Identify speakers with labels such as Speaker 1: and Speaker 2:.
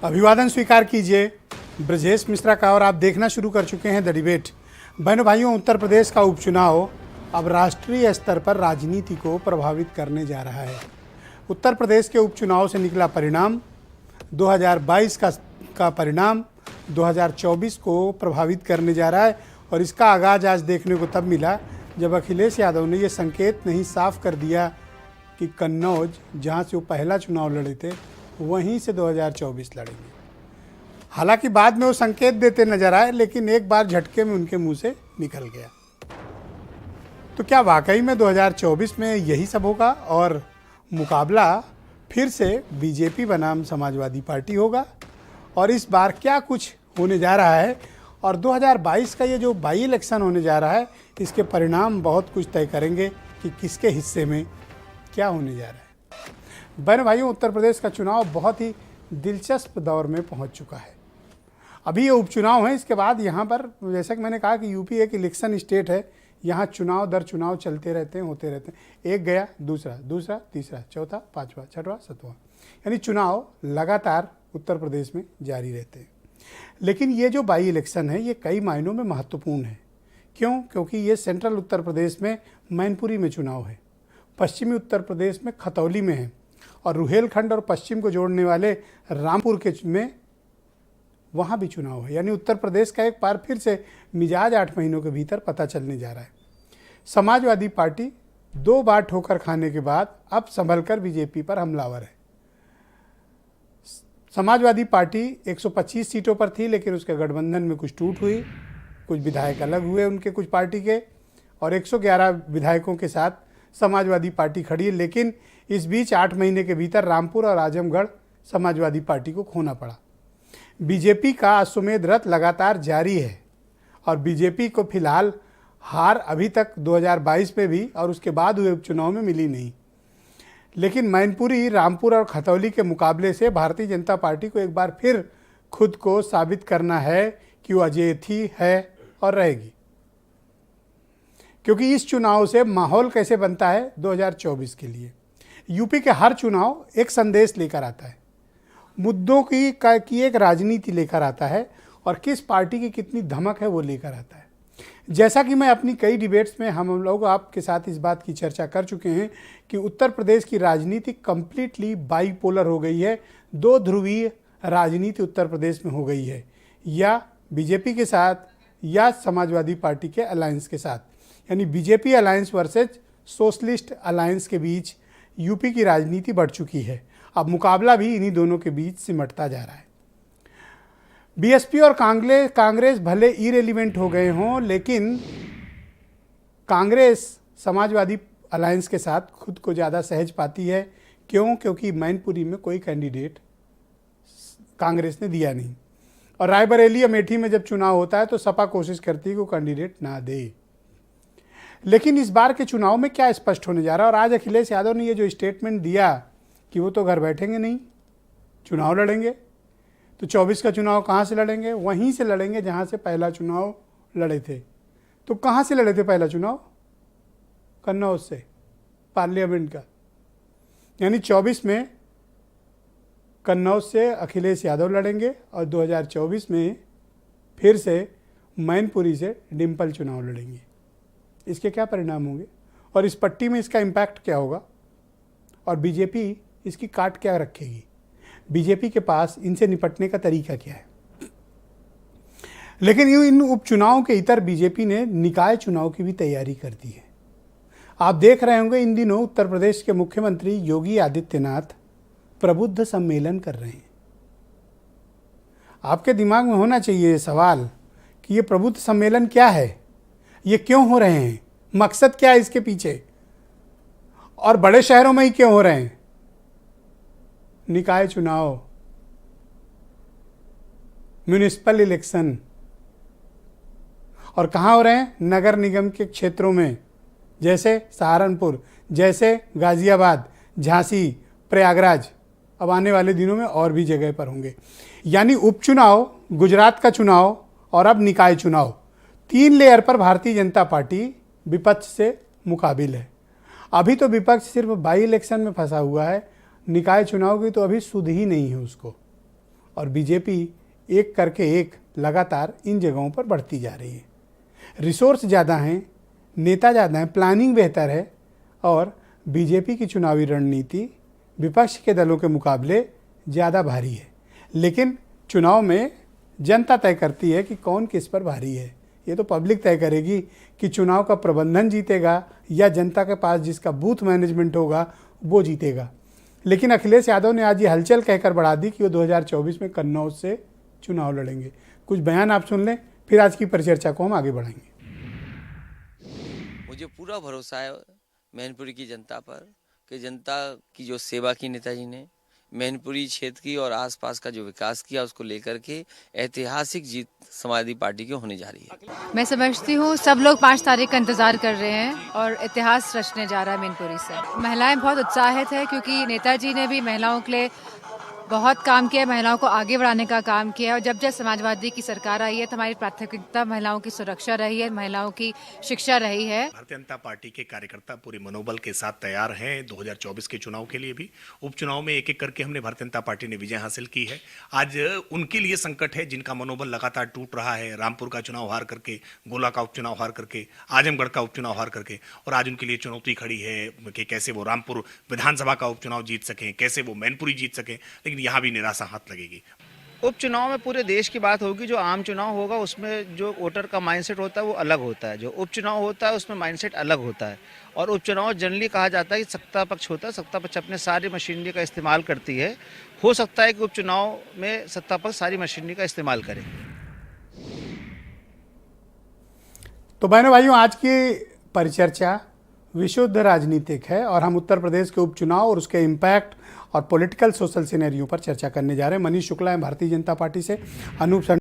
Speaker 1: अभिवादन स्वीकार कीजिए ब्रजेश मिश्रा का। और आप देखना शुरू कर चुके हैं द डिबेट। बहनों भाइयों, उत्तर प्रदेश का उपचुनाव अब राष्ट्रीय स्तर पर राजनीति को प्रभावित करने जा रहा है। उत्तर प्रदेश के उपचुनाव से निकला परिणाम 2022 का परिणाम 2024 को प्रभावित करने जा रहा है। और इसका आगाज़ आज देखने को तब मिला जब अखिलेश यादव ने ये संकेत नहीं साफ कर दिया कि कन्नौज, जहाँ से वो पहला चुनाव लड़े थे, वहीं से 2024 लड़ेंगे। हालांकि बाद में वो संकेत देते नजर आए, लेकिन एक बार झटके में उनके मुंह से निकल गया। तो क्या वाकई में 2024 में यही सब होगा और मुकाबला फिर से बीजेपी बनाम समाजवादी पार्टी होगा? और इस बार क्या कुछ होने जा रहा है और 2022 का ये जो बाई इलेक्शन होने जा रहा है, इसके परिणाम बहुत कुछ तय करेंगे कि किसके हिस्से में क्या होने जा रहा है। बहन भाइयों, उत्तर प्रदेश का चुनाव बहुत ही दिलचस्प दौर में पहुंच चुका है। अभी ये उपचुनाव है, इसके बाद यहाँ पर जैसा कि मैंने कहा कि यूपी एक इलेक्शन स्टेट है। यहाँ चुनाव दर चुनाव चलते रहते हैं, होते रहते हैं। एक गया, दूसरा, तीसरा, चौथा, पाँचवा, छठवां, सातवां, यानी चुनाव लगातार उत्तर प्रदेश में जारी रहते हैं। लेकिन ये जो बाई इलेक्शन है, ये कई मायनों में महत्वपूर्ण है। क्यों? क्योंकि ये सेंट्रल उत्तर प्रदेश में मैनपुरी में चुनाव है, पश्चिमी उत्तर प्रदेश में खतौली में है, और रुहेलखंड और पश्चिम को जोड़ने वाले रामपुर के में वहाँ भी चुनाव है। यानी उत्तर प्रदेश का एक बार फिर से मिजाज 8 महीनों के भीतर पता चलने जा रहा है। समाजवादी पार्टी 2 बार ठोकर खाने के बाद अब संभलकर बीजेपी पर हमलावर है। समाजवादी पार्टी 125 सीटों पर थी, लेकिन उसके गठबंधन में कुछ टूट हुई, कुछ विधायक अलग हुए उनके कुछ पार्टी के, और 111 विधायकों के साथ समाजवादी पार्टी खड़ी है। लेकिन इस बीच 8 महीने के भीतर रामपुर और आजमगढ़ समाजवादी पार्टी को खोना पड़ा। बीजेपी का अश्वमेध रथ लगातार जारी है और बीजेपी को फिलहाल हार अभी तक 2022 में भी और उसके बाद हुए उपचुनाव में मिली नहीं। लेकिन मैनपुरी, रामपुर और खतौली के मुकाबले से भारतीय जनता पार्टी को एक बार फिर खुद को साबित करना है कि वो अजेय थी, है और रहेगी। क्योंकि इस चुनाव से माहौल कैसे बनता है 2024 के लिए। यूपी के हर चुनाव एक संदेश लेकर आता है, मुद्दों की एक राजनीति लेकर आता है, और किस पार्टी की कितनी धमक है वो लेकर आता है। जैसा कि मैं अपनी कई डिबेट्स में हम लोग आपके साथ इस बात की चर्चा कर चुके हैं कि उत्तर प्रदेश की राजनीति कंप्लीटली बाईपोलर हो गई है। 2 ध्रुवीय राजनीति उत्तर प्रदेश में हो गई है, या बीजेपी के साथ या समाजवादी पार्टी के अलायंस के साथ। यानी BJP alliance versus socialist alliance के बीच यूपी की राजनीति बढ़ चुकी है। अब मुकाबला भी इन्हीं दोनों के बीच सिमटता जा रहा है। बीएसपी और कांग्रेस भले इरेलीवेंट हो गए हों, लेकिन कांग्रेस समाजवादी अलायंस के साथ खुद को ज़्यादा सहज पाती है। क्यों? क्योंकि मैनपुरी में कोई कैंडिडेट कांग्रेस ने दिया नहीं, और रायबरेली अमेठी में जब चुनाव होता है तो सपा कोशिश करती है कि वो कैंडिडेट ना दे। लेकिन इस बार के चुनाव में क्या स्पष्ट होने जा रहा है, और आज अखिलेश यादव ने ये जो स्टेटमेंट दिया कि वो तो घर बैठेंगे नहीं, चुनाव लड़ेंगे, तो 24 का चुनाव कहाँ से लड़ेंगे? वहीं से लड़ेंगे जहाँ से पहला चुनाव लड़े थे। तो कहाँ से लड़े थे पहला चुनाव? कन्नौज से, पार्लियामेंट का। यानी 24 में कन्नौज से अखिलेश यादव लड़ेंगे और 2024 में फिर से मैनपुरी से डिम्पल चुनाव लड़ेंगे। इसके क्या परिणाम होंगे और इस पट्टी में इसका इम्पैक्ट क्या होगा, और बीजेपी इसकी काट क्या रखेगी? बीजेपी के पास इनसे निपटने का तरीका क्या है? लेकिन इन उपचुनाव के इतर बीजेपी ने निकाय चुनाव की भी तैयारी कर दी है। आप देख रहे होंगे इन दिनों उत्तर प्रदेश के मुख्यमंत्री योगी आदित्यनाथ प्रबुद्ध सम्मेलन कर रहे हैं। आपके दिमाग में होना चाहिए ये सवाल कि ये प्रबुद्ध सम्मेलन क्या है, ये क्यों हो रहे हैं, मकसद क्या है इसके पीछे, और बड़े शहरों में ही क्यों हो रहे हैं? निकाय चुनाव, म्युनिसिपल इलेक्शन, और कहाँ हो रहे हैं? नगर निगम के क्षेत्रों में, जैसे सहारनपुर, जैसे गाजियाबाद, झांसी, प्रयागराज। अब आने वाले दिनों में और भी जगह पर होंगे। यानी उपचुनाव, गुजरात का चुनाव और अब निकाय चुनाव, 3 लेयर पर भारतीय जनता पार्टी विपक्ष से मुकाबिल है। अभी तो विपक्ष सिर्फ बाई इलेक्शन में फंसा हुआ है, निकाय चुनाव की तो अभी सुध ही नहीं है उसको। और बीजेपी एक करके एक लगातार इन जगहों पर बढ़ती जा रही है। रिसोर्स ज़्यादा हैं, नेता ज़्यादा हैं, प्लानिंग बेहतर है और बीजेपी की चुनावी रणनीति विपक्ष के दलों के मुकाबले ज़्यादा भारी है। लेकिन चुनाव में जनता तय करती है कि कौन किस पर भारी है। ये तो पब्लिक तय करेगी कि चुनाव का प्रबंधन जीतेगा या जनता के पास जिसका बूथ मैनेजमेंट होगा वो जीतेगा। लेकिन अखिलेश यादव ने आज ये हलचल कहकर बढ़ा दी कि वो 2024 में कन्नौज से चुनाव लड़ेंगे। कुछ बयान आप सुन लें, फिर आज की परिचर्चा को हम आगे बढ़ाएंगे।
Speaker 2: मुझे पूरा भरोसा है मैनपुरी की जनता पर कि जनता की जो सेवा की नेताजी ने मैनपुरी क्षेत्र की और आसपास का जो विकास किया उसको लेकर के ऐतिहासिक जीत समाजवादी पार्टी की होने जा रही है।
Speaker 3: मैं समझती हूँ सब लोग 5 तारीख का इंतजार कर रहे हैं और इतिहास रचने जा रहा है मैनपुरी से। महिलाएं बहुत उत्साहित है क्योंकि नेताजी ने भी महिलाओं के लिए बहुत काम किया है, महिलाओं को आगे बढ़ाने का काम किया है। और जब जब समाजवादी की सरकार आई है तो हमारी प्राथमिकता महिलाओं की सुरक्षा रही है, महिलाओं की शिक्षा रही है।
Speaker 4: भारतीय जनता पार्टी के कार्यकर्ता पूरे मनोबल के साथ तैयार हैं 2024 के चुनाव के लिए भी। उपचुनाव में एक एक करके हमने भारतीय जनता पार्टी ने विजय हासिल की है। आज उनके लिए संकट है जिनका मनोबल लगातार टूट रहा है। रामपुर का चुनाव हार करके, गोला का उपचुनाव हार करके, आजमगढ़ का उपचुनाव हार करके, और आज उनके लिए चुनौती खड़ी है कि कैसे वो रामपुर विधानसभा का उपचुनाव जीत सकें, कैसे वो मैनपुरी जीत सकें। लेकिन यहाँ भी निराशा हाथ लगेगी।
Speaker 5: उपचुनाव में पूरे देश की बात होगी। जो आम चुनाव होगा उसमें जो वोटर का माइंडसेट होता है वो अलग होता है, जो उपचुनाव होता है उसमें माइंडसेट अलग होता है। और उपचुनाव जनरली कहा जाता है कि सत्ता पक्ष होता है, सत्ता पक्ष अपने सारी मशीनरी का इस्तेमाल करती है। हो सकता है कि उपचुनाव में सत्ता पक्ष सारी मशीनरी का इस्तेमाल करे।
Speaker 1: तो बहनों भाइयों, आज की परिचर्चा विशुद्ध राजनीतिक है और हम उत्तर प्रदेश के उपचुनाव और उसके इम्पैक्ट और पॉलिटिकल सोशल सिनेरियो पर चर्चा करने जा रहे हैं। मनीष शुक्ला है भारतीय जनता पार्टी से, अनूप